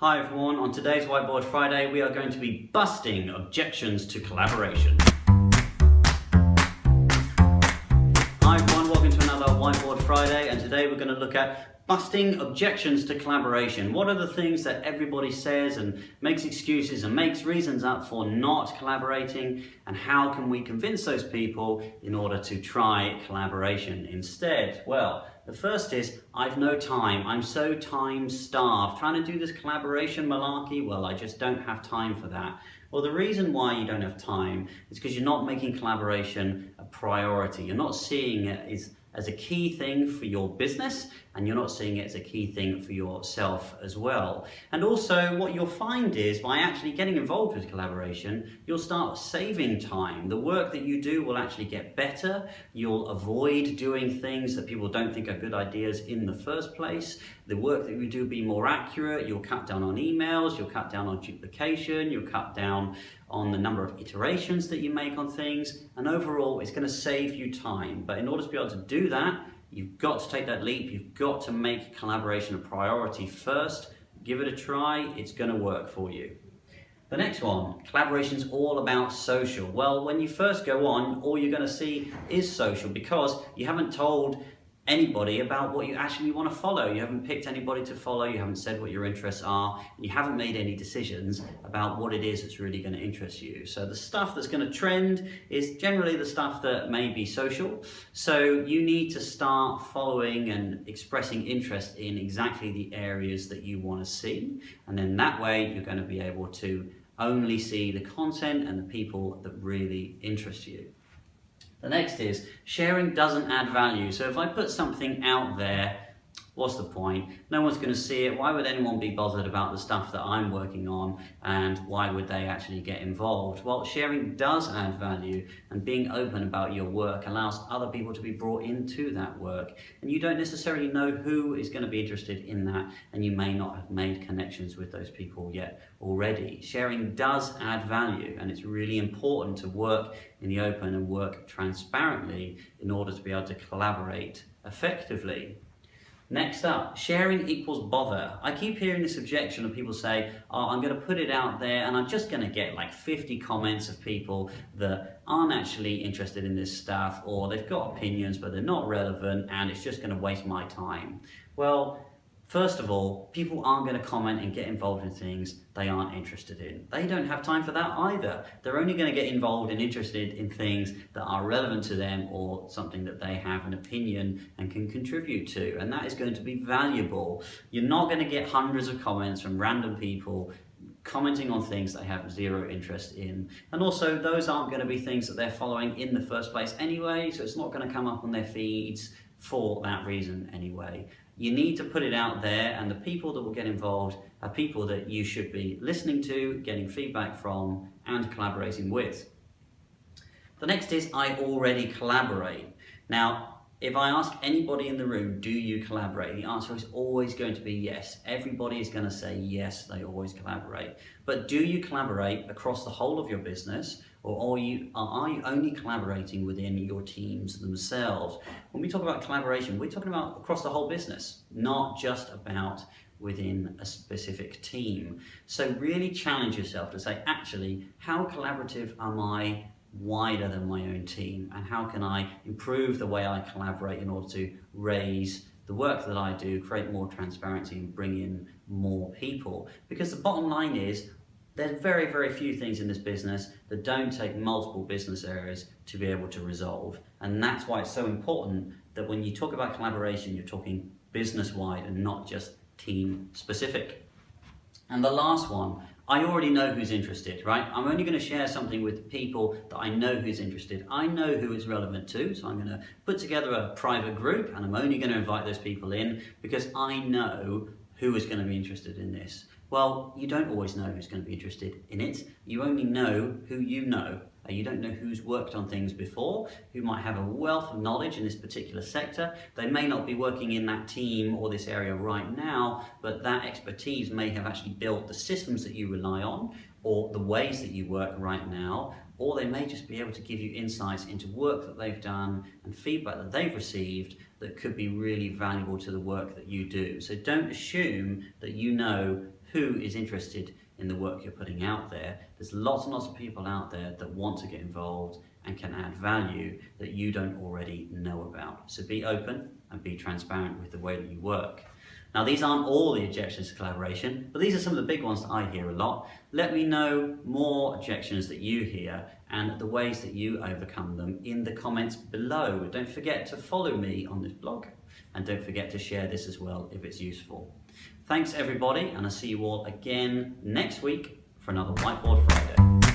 Hi everyone, on today's Whiteboard Friday we are going to be busting objections to collaboration. Hi everyone, welcome to another Whiteboard Friday, and today we're going to look at busting objections to collaboration. What are the things that everybody says and makes excuses and makes reasons up for not collaborating, and how can we convince those people in order to try collaboration instead? Well, the first is, I've no time. I'm so time starved. Trying to do this collaboration malarkey, well, I just don't have time for that. Well, the reason why you don't have time is because you're not making collaboration a priority. You're not seeing it as a key thing for your business, and you're not seeing it as a key thing for yourself as well. And also what you'll find is, by actually getting involved with collaboration, you'll start saving time. The work that you do will actually get better. You'll avoid doing things that people don't think are good ideas in the first place. The work that you do will be more accurate. You'll cut down on emails, you'll cut down on duplication, you'll cut down on the number of iterations that you make on things, and overall it's going to save you time. But in order to be able to do that, you've got to take that leap. You've got to make collaboration a priority first. Give it a try, it's going to work for you. The next one, collaboration's all about social. Well, when you first go on, all you're going to see is social, because you haven't told anybody about what you actually want to follow. You haven't picked anybody to follow, you haven't said what your interests are, and you haven't made any decisions about what it is that's really going to interest you. So the stuff that's going to trend is generally the stuff that may be social. So you need to start following and expressing interest in exactly the areas that you want to see, and then that way you're going to be able to only see the content and the people that really interest you. The next is, sharing doesn't add value. So if I put something out there, what's the point? No one's going to see it. Why would anyone be bothered about the stuff that I'm working on, and why would they actually get involved? Well, sharing does add value, and being open about your work allows other people to be brought into that work. And you don't necessarily know who is going to be interested in that, and you may not have made connections with those people yet already. Sharing does add value, and it's really important to work in the open and work transparently in order to be able to collaborate effectively. Next up, sharing equals bother. I keep hearing this objection of people say, oh, I'm going to put it out there and I'm just going to get like 50 comments of people that aren't actually interested in this stuff, or they've got opinions but they're not relevant, and it's just going to waste my time. Well, first of all, people aren't going to comment and get involved in things they aren't interested in. They don't have time for that either. They're only going to get involved and interested in things that are relevant to them, or something that they have an opinion and can contribute to, and that is going to be valuable. You're not going to get hundreds of comments from random people commenting on things they have zero interest in, and also those aren't going to be things that they're following in the first place anyway, so it's not going to come up on their feeds for that reason anyway. You need to put it out there, and the people that will get involved are people that you should be listening to, getting feedback from, and collaborating with. The next is, I already collaborate. Now, if I ask anybody in the room, do you collaborate? The answer is always going to be yes. Everybody is going to say yes, they always collaborate. But do you collaborate across the whole of your business, or are you only collaborating within your teams themselves? When we talk about collaboration, we're talking about across the whole business, not just about within a specific team. So really challenge yourself to say, actually, how collaborative am I wider than my own team, and how can I improve the way I collaborate in order to raise the work that I do, create more transparency, and bring in more people? Because the bottom line is, there's very, very few things in this business that don't take multiple business areas to be able to resolve. And that's why it's so important that when you talk about collaboration, you're talking business-wide and not just team-specific. And the last one, I already know who's interested, right? I'm only going to share something with people that I know who's interested. I know who it's relevant to, so I'm going to put together a private group, and I'm only going to invite those people in because I know who is going to be interested in this. Well, you don't always know who's going to be interested in it. You only know who you know. You don't know who's worked on things before, who might have a wealth of knowledge in this particular sector. They may not be working in that team or this area right now, but that expertise may have actually built the systems that you rely on, or the ways that you work right now, or they may just be able to give you insights into work that they've done and feedback that they've received that could be really valuable to the work that you do. So don't assume that you know who is interested in the work you're putting out there. There's lots and lots of people out there that want to get involved and can add value that you don't already know about. So be open and be transparent with the way that you work. Now, these aren't all the objections to collaboration, but these are some of the big ones that I hear a lot. Let me know more objections that you hear and the ways that you overcome them in the comments below. Don't forget to follow me on this blog, and don't forget to share this as well if it's useful. Thanks everybody, and I'll see you all again next week for another Whiteboard Friday.